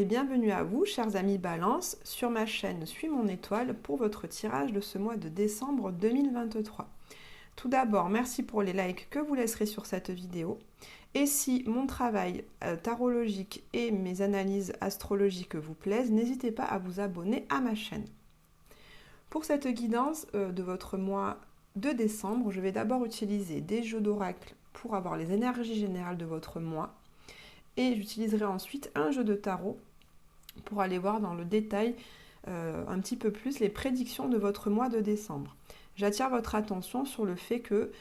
et bienvenue à vous, chers amis Balance, sur ma chaîne Suis mon étoile pour votre tirage de ce mois de décembre 2023. Tout d'abord, merci pour les likes que vous laisserez sur cette vidéo. Et si mon travail tarologique et mes analyses astrologiques vous plaisent, n'hésitez pas à vous abonner à ma chaîne. Pour cette guidance de votre mois de décembre, je vais d'abord utiliser des jeux d'oracle pour avoir les énergies générales de votre mois. Et j'utiliserai ensuite un jeu de tarot pour aller voir dans le détail un petit peu plus les prédictions de votre mois de décembre. J'attire votre attention sur le fait que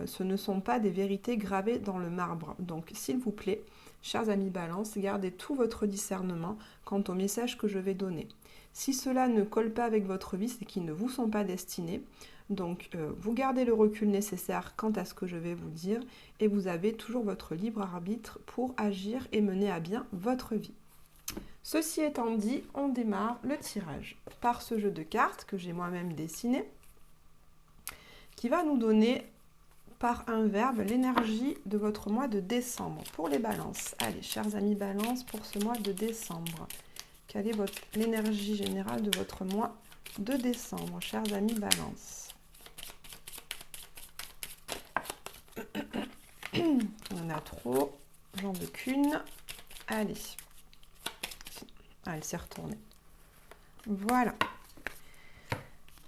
ce ne sont pas des vérités gravées dans le marbre. Donc s'il vous plaît, chers amis Balance, gardez tout votre discernement quant au message que je vais donner. Si cela ne colle pas avec votre vie, c'est qu'ils ne vous sont pas destinés. Donc vous gardez le recul nécessaire quant à ce que je vais vous dire et vous avez toujours votre libre arbitre pour agir et mener à bien votre vie. Ceci étant dit, on démarre le tirage par ce jeu de cartes que j'ai moi-même dessiné qui va nous donner par un verbe l'énergie de votre mois de décembre pour les balances. Allez, chers amis Balance, pour ce mois de décembre, quelle est l'énergie générale de votre mois de décembre, chers amis Balance? On en a trop, j'en veux qu'une. Allez. Ah, elle s'est retournée. Voilà.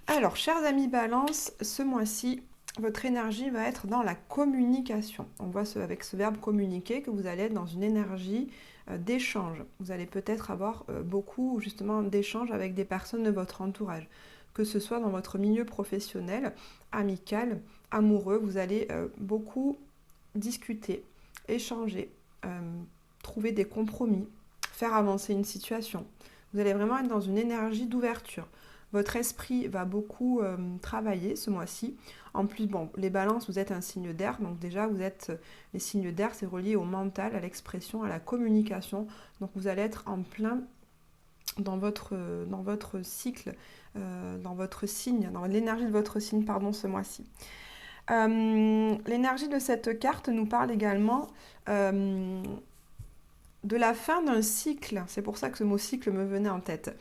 Alors, chers amis Balance, ce mois-ci, votre énergie va être dans la communication. On voit avec ce verbe communiquer que vous allez être dans une énergie d'échange. Vous allez peut-être avoir beaucoup justement d'échanges avec des personnes de votre entourage. Que ce soit dans votre milieu professionnel, amical, amoureux, vous allez beaucoup discuter, échanger, trouver des compromis, faire avancer une situation. Vous allez vraiment être dans une énergie d'ouverture. Votre esprit va beaucoup travailler ce mois-ci. En plus, bon, les balances, vous êtes un signe d'air. Donc déjà, vous êtes les signes d'air, c'est relié au mental, à l'expression, à la communication. Donc vous allez être en plein dans votre cycle, dans votre signe, dans l'énergie de votre signe, pardon, ce mois-ci. L'énergie de cette carte nous parle également de la fin d'un cycle. C'est pour ça que ce mot cycle me venait en tête.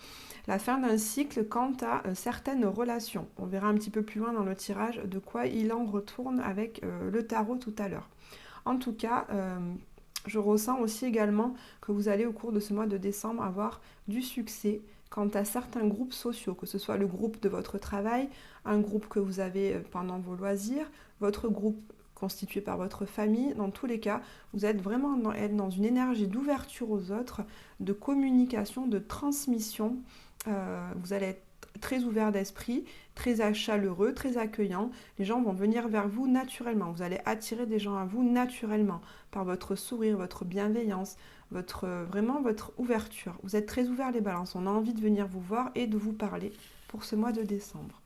La fin d'un cycle quant à certaines relations. On verra un petit peu plus loin dans le tirage de quoi il en retourne avec le tarot tout à l'heure. En tout cas, je ressens aussi également que vous allez au cours de ce mois de décembre avoir du succès quant à certains groupes sociaux, que ce soit le groupe de votre travail, un groupe que vous avez pendant vos loisirs, votre groupe constitué par votre famille. Dans tous les cas, vous êtes vraiment dans une énergie d'ouverture aux autres, de communication, de transmission. Vous allez être très ouvert d'esprit, très chaleureux, très accueillant. Les gens vont venir vers vous naturellement. Vous allez attirer des gens à vous naturellement par votre sourire, votre bienveillance, vraiment votre ouverture. Vous êtes très ouvert les balances. On a envie de venir vous voir et de vous parler pour ce mois de décembre.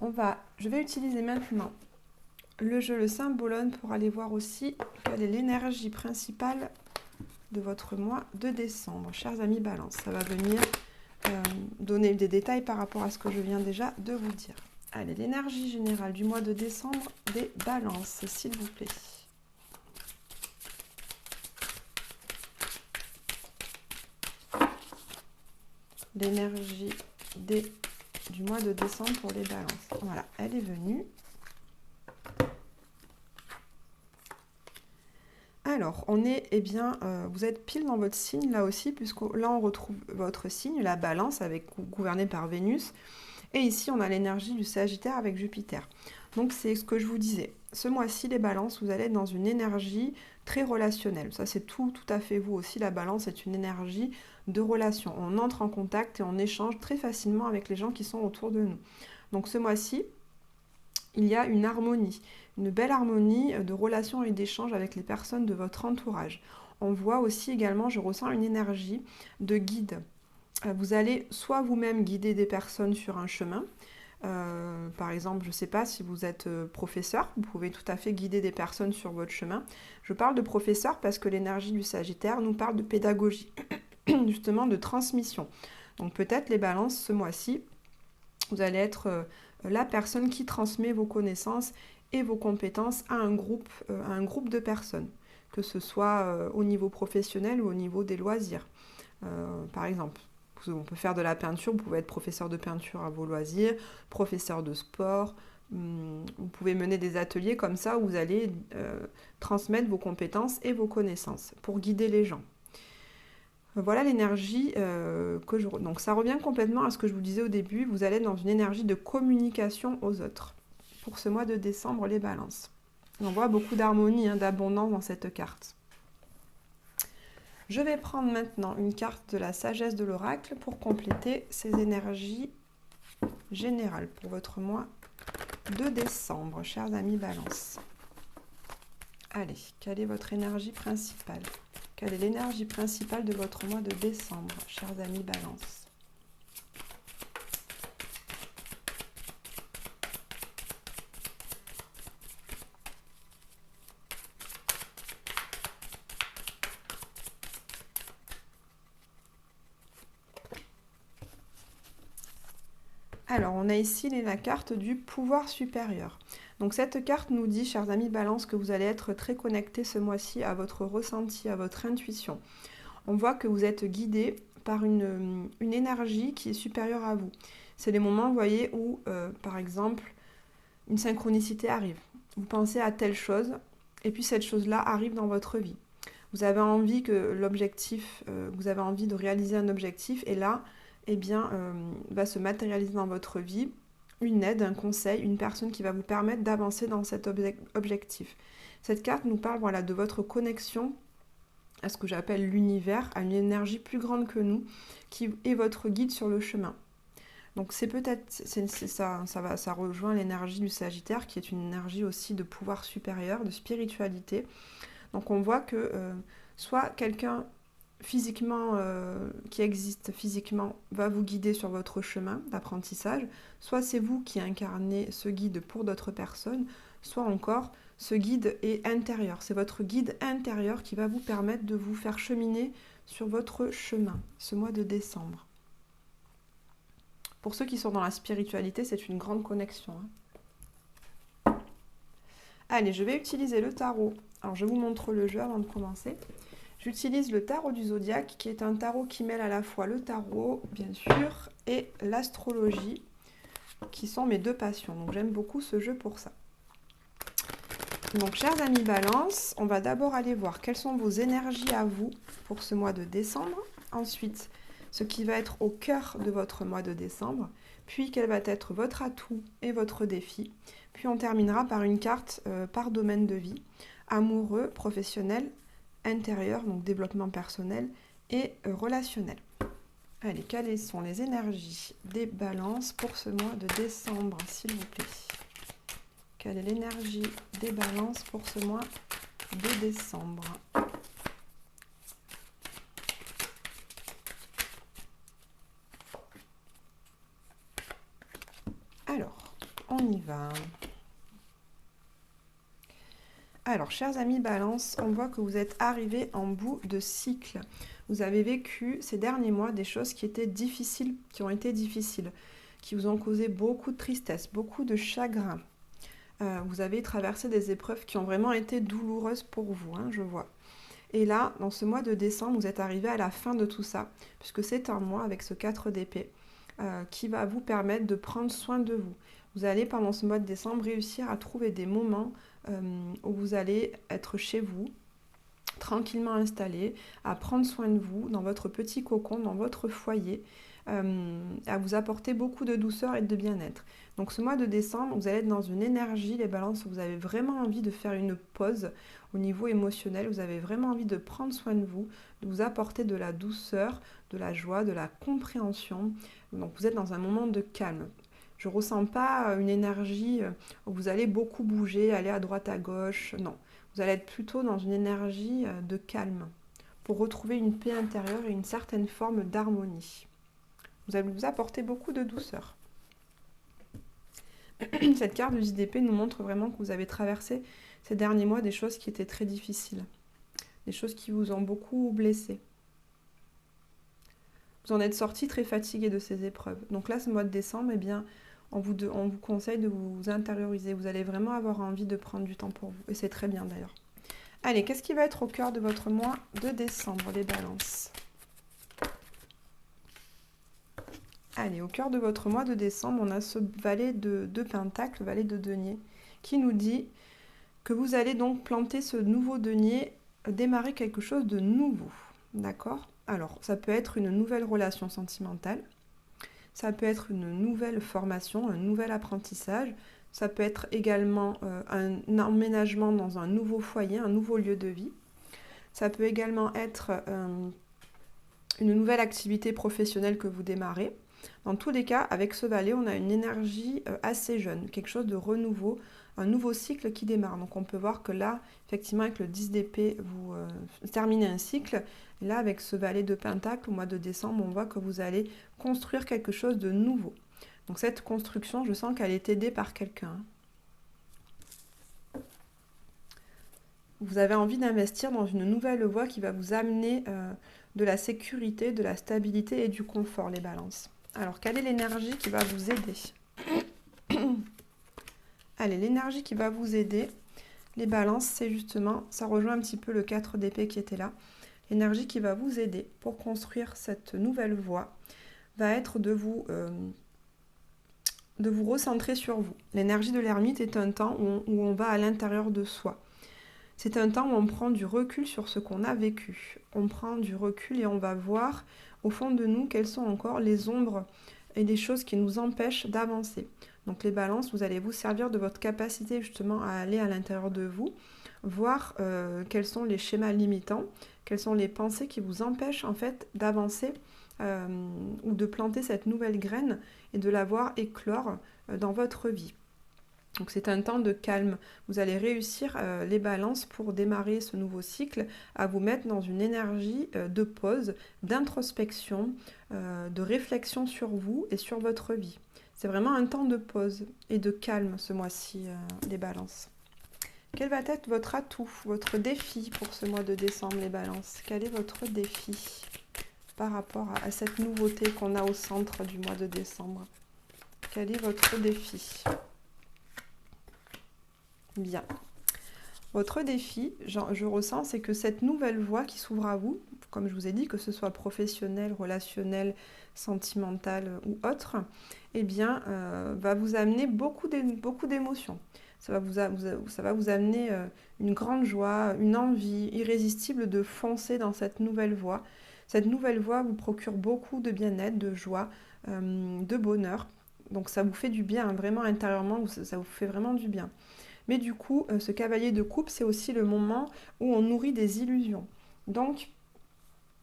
Je vais utiliser maintenant le jeu Le Symbolone pour aller voir aussi quelle est l'énergie principale de votre mois de décembre. Chers amis Balance, ça va venir donner des détails par rapport à ce que je viens déjà de vous dire. Allez, l'énergie générale du mois de décembre des Balances, s'il vous plaît. L'énergie du mois de décembre pour les Balances. Voilà, elle est venue. Alors, vous êtes pile dans votre signe là aussi, puisque là on retrouve votre signe, la Balance, gouverné par Vénus. Et ici, on a l'énergie du Sagittaire avec Jupiter. Donc, c'est ce que je vous disais. Ce mois-ci, les Balances, vous allez être dans une énergie très relationnelle. Ça, c'est tout à fait vous aussi. La Balance est une énergie de relation. On entre en contact et on échange très facilement avec les gens qui sont autour de nous. Donc, ce mois-ci, il y a une harmonie, une belle harmonie de relations et d'échanges avec les personnes de votre entourage. On voit aussi également, je ressens une énergie de guide. Vous allez soit vous-même guider des personnes sur un chemin. Par exemple, je ne sais pas si vous êtes professeur, vous pouvez tout à fait guider des personnes sur votre chemin. Je parle de professeur parce que l'énergie du Sagittaire nous parle de pédagogie, justement de transmission. Donc peut-être les balances ce mois-ci, vous allez être la personne qui transmet vos connaissances et vos compétences à un groupe de personnes. que ce soit au niveau professionnel ou au niveau des loisirs. Par exemple, on peut faire de la peinture, vous pouvez être professeur de peinture à vos loisirs, professeur de sport. Vous pouvez mener des ateliers comme ça où vous allez transmettre vos compétences et vos connaissances pour guider les gens. Voilà l'énergie que je... Donc ça revient complètement à ce que je vous disais au début, vous allez être dans une énergie de communication aux autres. Pour ce mois de décembre, les balances. On voit beaucoup d'harmonie, d'abondance dans cette carte. Je vais prendre maintenant une carte de la sagesse de l'oracle pour compléter ces énergies générales pour votre mois de décembre, chers amis Balance. Allez, quelle est votre énergie principale? Quelle est l'énergie principale de votre mois de décembre, chers amis Balance? Alors, on a ici la carte du pouvoir supérieur. Donc, cette carte nous dit, chers amis Balance, que vous allez être très connectés ce mois-ci à votre ressenti, à votre intuition. On voit que vous êtes guidé par une énergie qui est supérieure à vous. C'est les moments, vous voyez, où, par exemple, une synchronicité arrive. Vous pensez à telle chose, et puis cette chose-là arrive dans votre vie. Vous avez envie que l'objectif, vous avez envie de réaliser un objectif, et là, eh bien, va se matérialiser dans votre vie une aide, un conseil, une personne qui va vous permettre d'avancer dans cet objectif. Cette carte nous parle voilà, de votre connexion à ce que j'appelle l'univers, à une énergie plus grande que nous, qui est votre guide sur le chemin. Donc c'est peut-être, ça rejoint l'énergie du Sagittaire, qui est une énergie aussi de pouvoir supérieur, de spiritualité. Donc on voit que soit quelqu'un physiquement, qui existe physiquement, va vous guider sur votre chemin d'apprentissage, soit c'est vous qui incarnez ce guide pour d'autres personnes, soit encore ce guide est intérieur. C'est votre guide intérieur qui va vous permettre de vous faire cheminer sur votre chemin ce mois de décembre. Pour ceux qui sont dans la spiritualité, c'est une grande connexion. Allez, je vais utiliser le tarot. Alors, je vous montre le jeu avant de commencer. J'utilise le tarot du zodiaque, qui est un tarot qui mêle à la fois le tarot, bien sûr, et l'astrologie, qui sont mes deux passions. Donc, j'aime beaucoup ce jeu pour ça. Donc, chers amis Balance, on va d'abord aller voir quelles sont vos énergies à vous pour ce mois de décembre. Ensuite, ce qui va être au cœur de votre mois de décembre. Puis, quel va être votre atout et votre défi. Puis, on terminera par une carte par domaine de vie. Amoureux, professionnel, intérieur, donc développement personnel et relationnel. Allez, quelles sont les énergies des balances pour ce mois de décembre, s'il vous plaît? Quelle est l'énergie des balances pour ce mois de décembre? Alors, on y va. Alors, chers amis Balance, on voit que vous êtes arrivés en bout de cycle. Vous avez vécu ces derniers mois des choses qui étaient difficiles, qui ont été difficiles, qui vous ont causé beaucoup de tristesse, beaucoup de chagrin. Vous avez traversé des épreuves qui ont vraiment été douloureuses pour vous, je vois. Et là, dans ce mois de décembre, vous êtes arrivé à la fin de tout ça, puisque c'est un mois avec ce 4 d'épée qui va vous permettre de prendre soin de vous. Vous allez, pendant ce mois de décembre, réussir à trouver des moments où vous allez être chez vous, tranquillement installé, à prendre soin de vous, dans votre petit cocon, dans votre foyer, à vous apporter beaucoup de douceur et de bien-être. Donc ce mois de décembre, vous allez être dans une énergie, les balances, où vous avez vraiment envie de faire une pause au niveau émotionnel, vous avez vraiment envie de prendre soin de vous apporter de la douceur, de la joie, de la compréhension. Donc vous êtes dans un moment de calme. Je ne ressens pas une énergie où vous allez beaucoup bouger, aller à droite, à gauche, non. Vous allez être plutôt dans une énergie de calme pour retrouver une paix intérieure et une certaine forme d'harmonie. Vous allez vous apporter beaucoup de douceur. Cette carte du JDP nous montre vraiment que vous avez traversé ces derniers mois des choses qui étaient très difficiles. Des choses qui vous ont beaucoup blessé. Vous en êtes sorti très fatigué de ces épreuves. Donc là, ce mois de décembre, eh bien, on vous conseille de vous intérioriser. Vous allez vraiment avoir envie de prendre du temps pour vous. Et c'est très bien d'ailleurs. Allez, qu'est-ce qui va être au cœur de votre mois de décembre, les balances? Allez, au cœur de votre mois de décembre, on a ce valet de Pentacle, valet de denier, qui nous dit que vous allez donc planter ce nouveau denier, démarrer quelque chose de nouveau. D'accord? Alors, ça peut être une nouvelle relation sentimentale, ça peut être une nouvelle formation, un nouvel apprentissage, ça peut être également un emménagement dans un nouveau foyer, un nouveau lieu de vie. Ça peut également être une nouvelle activité professionnelle que vous démarrez. Dans tous les cas, avec ce valet, on a une énergie assez jeune, quelque chose de renouveau, un nouveau cycle qui démarre. Donc on peut voir que là, effectivement, avec le 10 d'épée, vous terminez un cycle. Et là, avec ce valet de Pentacle, au mois de décembre, on voit que vous allez construire quelque chose de nouveau. Donc cette construction, je sens qu'elle est aidée par quelqu'un. Vous avez envie d'investir dans une nouvelle voie qui va vous amener de la sécurité, de la stabilité et du confort, les balances. Alors, quelle est l'énergie qui va vous aider? Allez, l'énergie qui va vous aider, les balances, c'est justement, ça rejoint un petit peu le 4 d'épée qui était là. L'énergie qui va vous aider pour construire cette nouvelle voie va être de vous recentrer sur vous. L'énergie de l'ermite est un temps où on va à l'intérieur de soi. C'est un temps où on prend du recul sur ce qu'on a vécu. On prend du recul et on va voir au fond de nous quelles sont encore les ombres et les choses qui nous empêchent d'avancer. Donc les balances, vous allez vous servir de votre capacité justement à aller à l'intérieur de vous, voir quels sont les schémas limitants, quelles sont les pensées qui vous empêchent en fait d'avancer ou de planter cette nouvelle graine et de la voir éclore dans votre vie. Donc c'est un temps de calme. Vous allez réussir, les balances, pour démarrer ce nouveau cycle, à vous mettre dans une énergie de pause, d'introspection, de réflexion sur vous et sur votre vie. C'est vraiment un temps de pause et de calme ce mois-ci, les balances. Quel va être votre atout, votre défi pour ce mois de décembre, les balances? Quel est votre défi par rapport à cette nouveauté qu'on a au centre du mois de décembre? Quel est votre défi? Bien. Votre défi, je ressens, c'est que cette nouvelle voie qui s'ouvre à vous, comme je vous ai dit, que ce soit professionnel, relationnel, sentimental ou autre, eh bien, va vous amener beaucoup d'émotions. Ça va vous amener une grande joie, une envie irrésistible de foncer dans cette nouvelle voie. Cette nouvelle voie vous procure beaucoup de bien-être, de joie, de bonheur. Donc ça vous fait du bien, hein, vraiment intérieurement, ça vous fait vraiment du bien. Mais du coup, ce cavalier de coupe, c'est aussi le moment où on nourrit des illusions. Donc,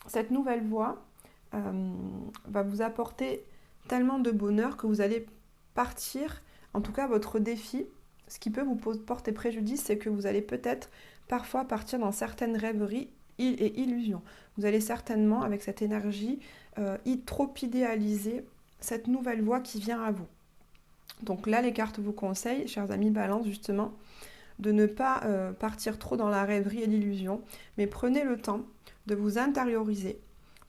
cette nouvelle voie va vous apporter tellement de bonheur que vous allez partir, en tout cas votre défi, ce qui peut vous porter préjudice, c'est que vous allez peut-être parfois partir dans certaines rêveries et illusions. Vous allez certainement, avec cette énergie, trop idéaliser cette nouvelle voie qui vient à vous. Donc là, les cartes vous conseillent, chers amis Balance, justement, de ne pas partir trop dans la rêverie et l'illusion, mais prenez le temps de vous intérioriser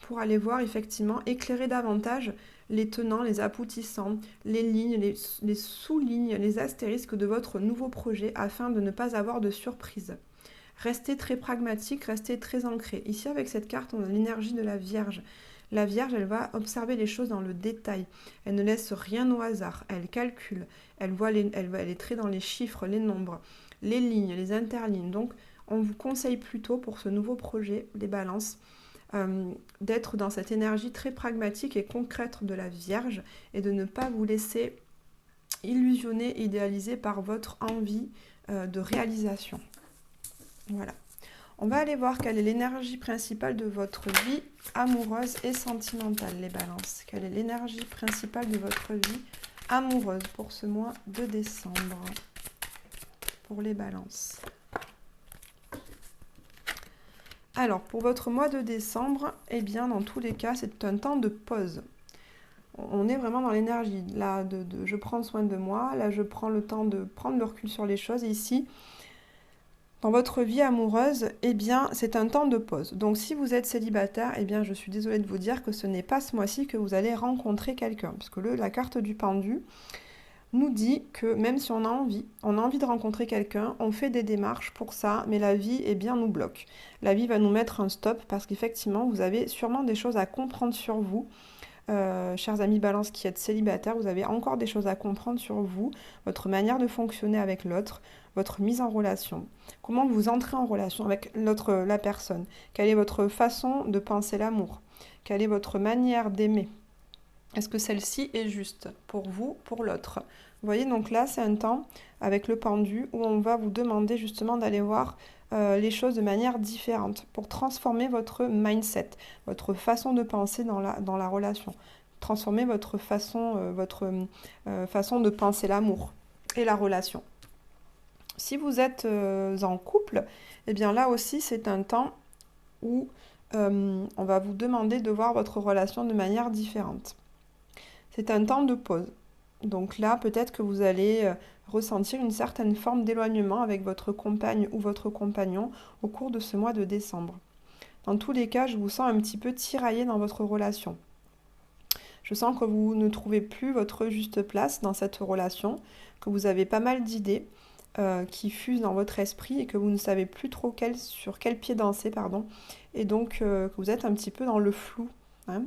pour aller voir effectivement, éclairer davantage les tenants, les aboutissants, les lignes, les sous-lignes, les astérisques de votre nouveau projet afin de ne pas avoir de surprise. Restez très pragmatique, restez très ancré. Ici, avec cette carte, on a l'énergie de la Vierge. La Vierge, elle va observer les choses dans le détail. Elle ne laisse rien au hasard. Elle calcule. Elle est très dans les chiffres, les nombres, les lignes, les interlignes. Donc, on vous conseille plutôt pour ce nouveau projet, les balances, d'être dans cette énergie très pragmatique et concrète de la Vierge et de ne pas vous laisser illusionner, idéaliser par votre envie de réalisation. Voilà. On va aller voir quelle est l'énergie principale de votre vie amoureuse et sentimentale, les balances. Quelle est l'énergie principale de votre vie amoureuse pour ce mois de décembre, pour les balances. Alors, pour votre mois de décembre, eh bien, dans tous les cas, c'est un temps de pause. On est vraiment dans l'énergie. Là, je prends soin de moi. Là, je prends le temps de prendre le recul sur les choses. Et ici, dans votre vie amoureuse, eh bien, c'est un temps de pause. Donc, si vous êtes célibataire, eh bien, je suis désolée de vous dire que ce n'est pas ce mois-ci que vous allez rencontrer quelqu'un. Puisque la carte du pendu nous dit que même si on a envie de rencontrer quelqu'un, on fait des démarches pour ça, mais la vie, eh bien, nous bloque. La vie va nous mettre un stop parce qu'effectivement, vous avez sûrement des choses à comprendre sur vous. Chers amis Balance qui êtes célibataires, vous avez encore des choses à comprendre sur vous, votre manière de fonctionner avec l'autre, votre mise en relation, comment vous entrez en relation avec la personne, quelle est votre façon de penser l'amour, quelle est votre manière d'aimer. Est-ce que celle-ci est juste pour vous, pour l'autre? Vous voyez, donc là, c'est un temps avec le pendu où on va vous demander justement d'aller voir les choses de manière différente pour transformer votre mindset, votre façon de penser dans la relation. Transformer votre façon de penser l'amour et la relation. Si vous êtes en couple, eh bien là aussi, c'est un temps où on va vous demander de voir votre relation de manière différente. C'est un temps de pause. Donc là, peut-être que vous allez ressentir une certaine forme d'éloignement avec votre compagne ou votre compagnon au cours de ce mois de décembre. Dans tous les cas, je vous sens un petit peu tiraillé dans votre relation. Je sens que vous ne trouvez plus votre juste place dans cette relation, que vous avez pas mal d'idées qui fusent dans votre esprit et que vous ne savez plus trop sur quel pied danser, pardon, et donc que vous êtes un petit peu dans le flou. Hein,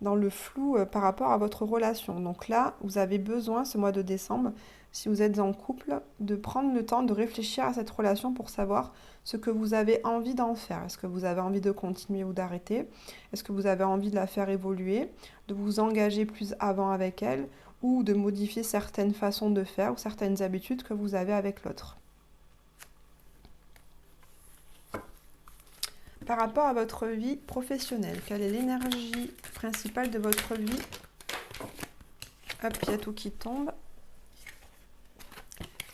dans le flou par rapport à votre relation. Donc là, vous avez besoin, ce mois de décembre, si vous êtes en couple, de prendre le temps de réfléchir à cette relation pour savoir ce que vous avez envie d'en faire. Est-ce que vous avez envie de continuer ou d'arrêter? Est-ce que vous avez envie de la faire évoluer, de vous engager plus avant avec elle ou de modifier certaines façons de faire ou certaines habitudes que vous avez avec l'autre? Par rapport à votre vie professionnelle, quelle est l'énergie principale de votre vie? Hop, il y a tout qui tombe.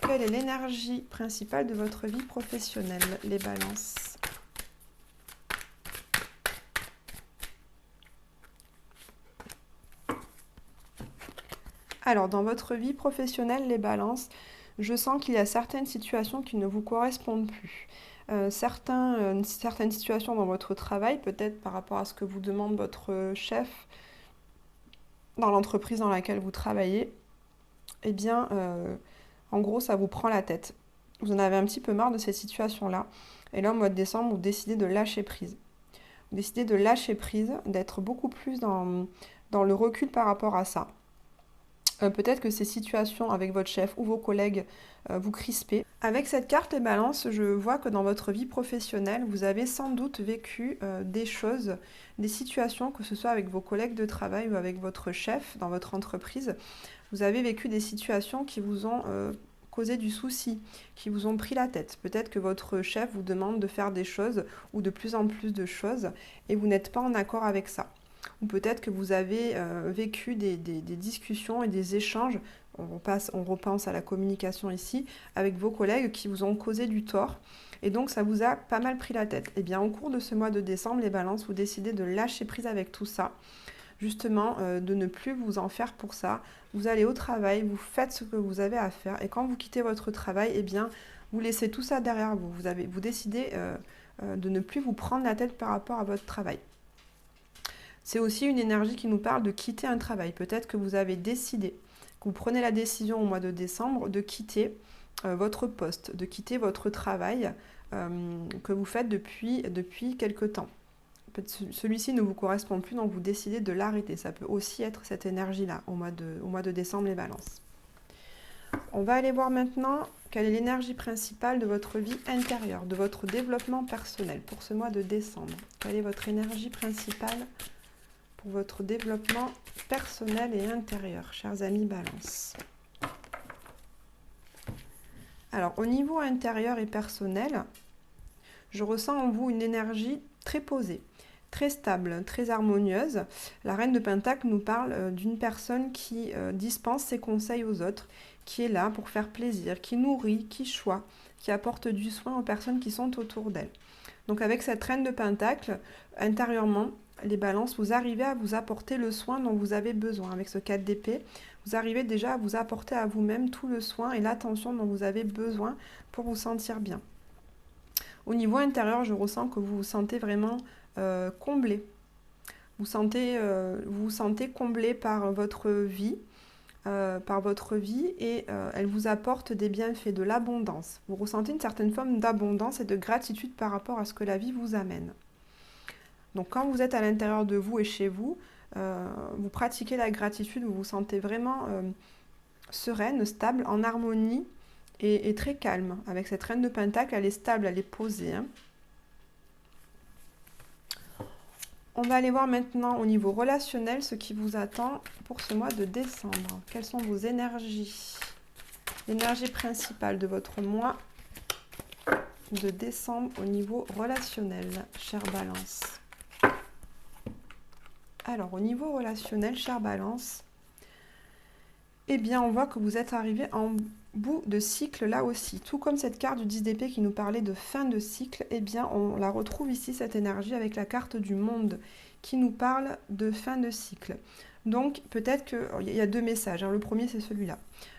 Quelle est l'énergie principale de votre vie professionnelle, les balances? Alors, dans votre vie professionnelle, les balances, je sens qu'il y a certaines situations qui ne vous correspondent plus. Certaines situations dans votre travail, peut-être par rapport à ce que vous demande votre chef dans l'entreprise dans laquelle vous travaillez, eh bien, en gros, ça vous prend la tête. Vous en avez un petit peu marre de ces situations-là. Et là, au mois de décembre, vous décidez de lâcher prise. Vous décidez de lâcher prise, d'être beaucoup plus dans le recul par rapport à ça. Peut-être que ces situations avec votre chef ou vos collègues vous crispent. Avec cette carte les balances, je vois que dans votre vie professionnelle, vous avez sans doute vécu des choses, des situations, que ce soit avec vos collègues de travail ou avec votre chef dans votre entreprise. Vous avez vécu des situations qui vous ont causé du souci, qui vous ont pris la tête. Peut-être que votre chef vous demande de faire des choses ou de plus en plus de choses et vous n'êtes pas en accord avec ça. Ou peut-être que vous avez vécu des discussions et des échanges, on repense à la communication ici, avec vos collègues qui vous ont causé du tort. Et donc ça vous a pas mal pris la tête. Et bien au cours de ce mois de décembre, les balances, vous décidez de lâcher prise avec tout ça. Justement, de ne plus vous en faire pour ça. Vous allez au travail, vous faites ce que vous avez à faire. Et quand vous quittez votre travail, eh bien, vous laissez tout ça derrière vous. Vous décidez de ne plus vous prendre la tête par rapport à votre travail. C'est aussi une énergie qui nous parle de quitter un travail. Peut-être que vous avez décidé, que vous prenez la décision au mois de décembre de quitter votre poste, de quitter votre travail que vous faites depuis quelque temps. Celui-ci ne vous correspond plus, donc vous décidez de l'arrêter. Ça peut aussi être cette énergie-là au mois de décembre, les balances. On va aller voir maintenant quelle est l'énergie principale de votre vie intérieure, de votre développement personnel pour ce mois de décembre. Quelle est votre énergie principale pour votre développement personnel et intérieur, chers amis Balance? Alors, au niveau intérieur et personnel, je ressens en vous une énergie très posée, très stable, très harmonieuse. La Reine de Pentacle nous parle d'une personne qui dispense ses conseils aux autres, qui est là pour faire plaisir, qui nourrit, qui choisit, qui apporte du soin aux personnes qui sont autour d'elle. Donc avec cette Reine de Pentacle, intérieurement, les balances, vous arrivez à vous apporter le soin dont vous avez besoin. Avec ce 4 d'épée, vous arrivez déjà à vous apporter à vous-même tout le soin et l'attention dont vous avez besoin pour vous sentir bien. Au niveau intérieur, je ressens que vous vous sentez vraiment comblé. Vous vous sentez comblé par votre vie, par votre vie et elle vous apporte des bienfaits, de l'abondance. Vous ressentez une certaine forme d'abondance et de gratitude par rapport à ce que la vie vous amène. Donc quand vous êtes à l'intérieur de vous et chez vous, vous pratiquez la gratitude, vous vous sentez vraiment sereine, stable, en harmonie et très calme. Avec cette reine de Pentacle, elle est stable, elle est posée. Hein. On va aller voir maintenant au niveau relationnel ce qui vous attend pour ce mois de décembre. Quelles sont vos énergies? L'énergie principale de votre mois de décembre au niveau relationnel, chère Balance. Alors, au niveau relationnel, chère Balance, eh bien, on voit que vous êtes arrivé en bout de cycle là aussi. Tout comme cette carte du 10 d'épée qui nous parlait de fin de cycle, eh bien, on la retrouve ici, cette énergie, avec la carte du monde qui nous parle de fin de cycle. Donc, peut-être qu'il y a deux messages. Hein. Le premier, c'est celui-là.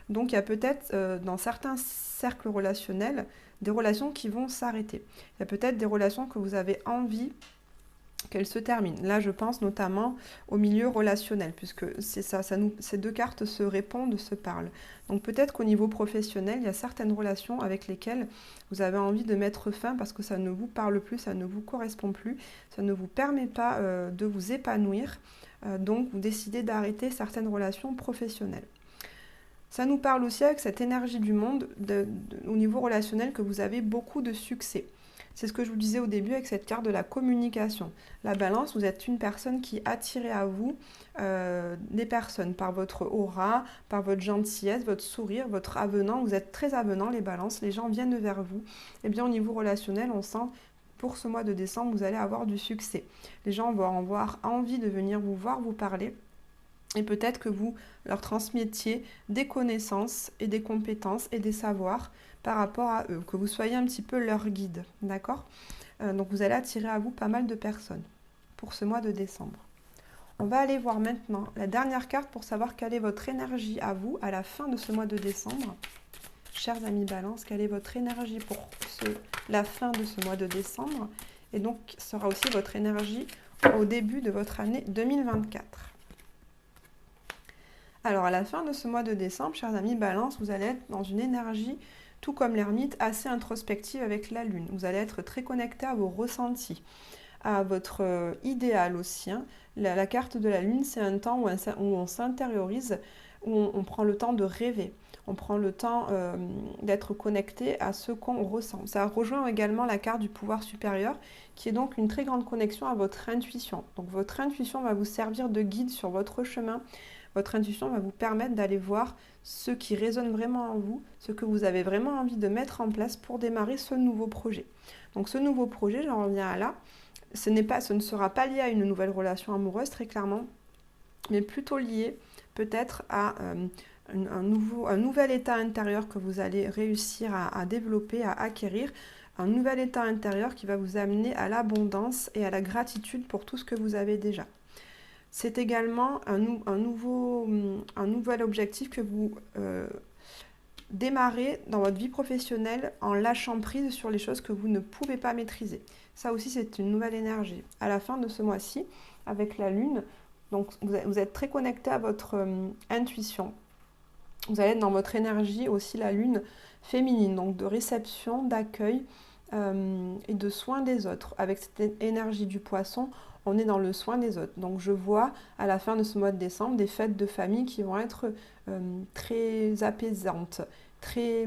Donc, il y a peut-être, dans certains cercles relationnels, des relations qui vont s'arrêter. Il y a peut-être des relations que vous avez envie qu'elles se terminent. Là, je pense notamment au milieu relationnel, puisque c'est ça, ces deux cartes se répondent, se parlent. Donc peut-être qu'au niveau professionnel, il y a certaines relations avec lesquelles vous avez envie de mettre fin parce que ça ne vous parle plus, ça ne vous correspond plus, ça ne vous permet pas de vous épanouir. Donc vous décidez d'arrêter certaines relations professionnelles. Ça nous parle aussi avec cette énergie du monde au niveau relationnel que vous avez beaucoup de succès. C'est ce que je vous disais au début avec cette carte de la communication. La Balance, vous êtes une personne qui attire à vous des personnes par votre aura, par votre gentillesse, votre sourire, votre avenant. Vous êtes très avenant, les Balances. Les gens viennent vers vous. Et bien au niveau relationnel, on sent pour ce mois de décembre, vous allez avoir du succès. Les gens vont avoir envie de venir vous voir, vous parler. Et peut-être que vous leur transmettiez des connaissances et des compétences et des savoirs par rapport à eux, que vous soyez un petit peu leur guide, d'accord? Donc vous allez attirer à vous pas mal de personnes pour ce mois de décembre. On va aller voir maintenant la dernière carte pour savoir quelle est votre énergie à vous à la fin de ce mois de décembre. Chers amis Balance, quelle est votre énergie pour la fin de ce mois de décembre? Et donc, ce sera aussi votre énergie au début de votre année 2024. Alors, à la fin de ce mois de décembre, chers amis Balance, vous allez être dans une énergie, tout comme l'ermite, assez introspective avec la Lune. Vous allez être très connecté à vos ressentis, à votre idéal aussi. Hein. La carte de la Lune, c'est un temps où on s'intériorise, où on prend le temps de rêver. On prend le temps d'être connecté à ce qu'on ressent. Ça rejoint également la carte du pouvoir supérieur, qui est donc une très grande connexion à votre intuition. Donc votre intuition va vous servir de guide sur votre chemin. Votre intuition va vous permettre d'aller voir ce qui résonne vraiment en vous, ce que vous avez vraiment envie de mettre en place pour démarrer ce nouveau projet. Donc ce nouveau projet, j'en reviens à là, ce ne sera pas lié à une nouvelle relation amoureuse, très clairement, mais plutôt lié peut-être à un nouvel état intérieur que vous allez réussir à développer, à acquérir, un nouvel état intérieur qui va vous amener à l'abondance et à la gratitude pour tout ce que vous avez déjà. C'est également un nouvel objectif que vous démarrez dans votre vie professionnelle en lâchant prise sur les choses que vous ne pouvez pas maîtriser. Ça aussi, c'est une nouvelle énergie. À la fin de ce mois-ci, avec la Lune, donc vous êtes très connecté à votre intuition. Vous allez être dans votre énergie aussi, la Lune féminine, donc de réception, d'accueil et de soin des autres. Avec cette énergie du Poisson, on est dans le soin des autres. Donc je vois à la fin de ce mois de décembre des fêtes de famille qui vont être très apaisantes, très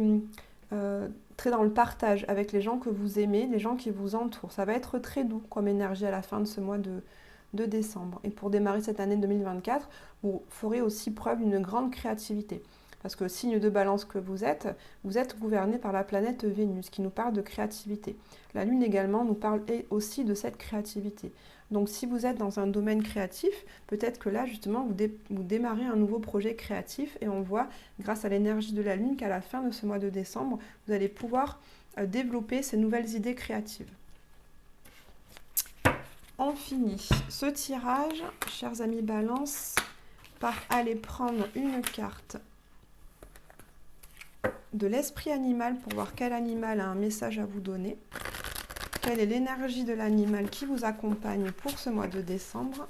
dans le partage avec les gens que vous aimez, les gens qui vous entourent. Ça va être très doux comme énergie à la fin de ce mois de décembre. Et pour démarrer cette année 2024, vous ferez aussi preuve d'une grande créativité. Parce que signe de Balance que vous êtes gouverné par la planète Vénus qui nous parle de créativité. La Lune également nous parle aussi de cette créativité. Donc si vous êtes dans un domaine créatif, peut-être que là justement vous démarrez un nouveau projet créatif et on voit grâce à l'énergie de la Lune qu'à la fin de ce mois de décembre, vous allez pouvoir développer ces nouvelles idées créatives. On finit ce tirage, chers amis Balance, par aller prendre une carte de l'esprit animal pour voir quel animal a un message à vous donner. Quelle est l'énergie de l'animal qui vous accompagne pour ce mois de décembre?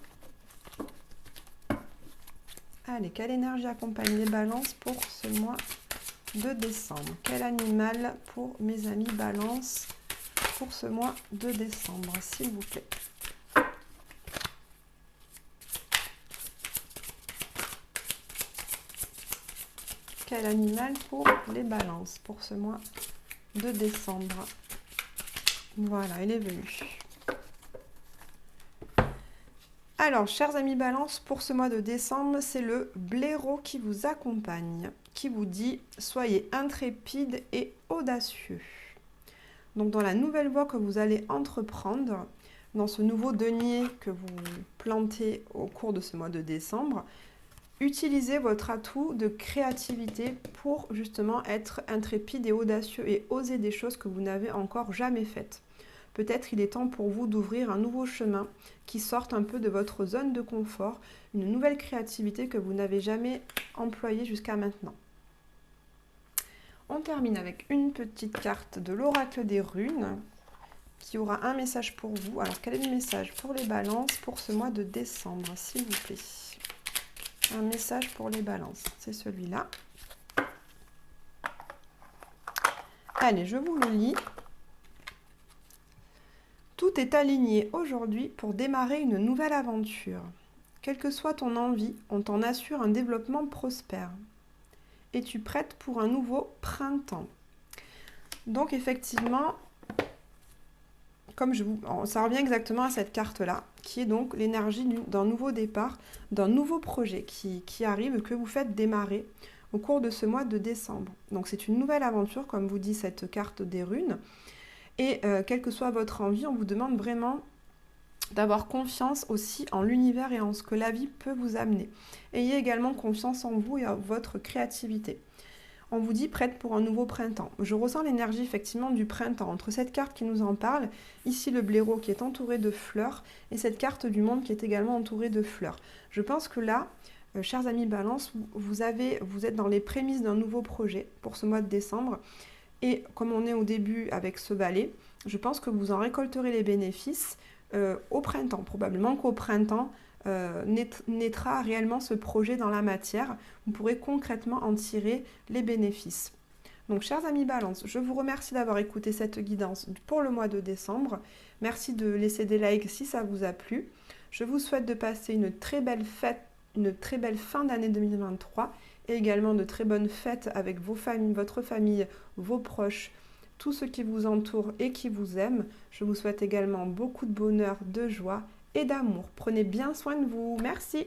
Allez, quelle énergie accompagne les balances pour ce mois de décembre? Quel animal pour mes amis balance pour ce mois de décembre, s'il vous plaît? Quel animal pour les balances pour ce mois de décembre? Voilà, il est venu. Alors, chers amis balance, pour ce mois de décembre, c'est le blaireau qui vous accompagne, qui vous dit « Soyez intrépide et audacieux ». Donc, dans la nouvelle voie que vous allez entreprendre, dans ce nouveau denier que vous plantez au cours de ce mois de décembre, utilisez votre atout de créativité pour justement être intrépide et audacieux et oser des choses que vous n'avez encore jamais faites. Peut-être il est temps pour vous d'ouvrir un nouveau chemin qui sorte un peu de votre zone de confort, une nouvelle créativité que vous n'avez jamais employée jusqu'à maintenant. On termine avec une petite carte de l'oracle des runes qui aura un message pour vous. Alors quel est le message pour les balances pour ce mois de décembre, s'il vous plaît? Un message pour les balances, c'est celui-là. Allez, je vous le lis. Tout est aligné aujourd'hui pour démarrer une nouvelle aventure. Quelle que soit ton envie, on t'en assure un développement prospère. Es-tu prête pour un nouveau printemps? Donc effectivement, ça revient exactement à cette carte-là, qui est donc l'énergie d'un nouveau départ, d'un nouveau projet qui arrive, que vous faites démarrer au cours de ce mois de décembre. Donc c'est une nouvelle aventure, comme vous dit cette carte des runes. Et quelle que soit votre envie, on vous demande vraiment d'avoir confiance aussi en l'univers et en ce que la vie peut vous amener. Ayez également confiance en vous et en votre créativité. On vous dit prête pour un nouveau printemps. Je ressens l'énergie effectivement du printemps entre cette carte qui nous en parle, ici le blaireau qui est entouré de fleurs et cette carte du monde qui est également entourée de fleurs. Je pense que là, chers amis balance, vous êtes dans les prémices d'un nouveau projet pour ce mois de décembre. Et comme on est au début avec ce balai, je pense que vous en récolterez les bénéfices au printemps. Probablement qu'au printemps naîtra réellement ce projet dans la matière. Vous pourrez concrètement en tirer les bénéfices. Donc, chers amis balance, je vous remercie d'avoir écouté cette guidance pour le mois de décembre. Merci de laisser des likes si ça vous a plu. Je vous souhaite de passer une très belle fête, une très belle fin d'année 2023 et également de très bonnes fêtes avec vos familles, votre famille, vos proches, tous ceux qui vous entourent et qui vous aiment. Je vous souhaite également beaucoup de bonheur, de joie et d'amour. Prenez bien soin de vous. Merci.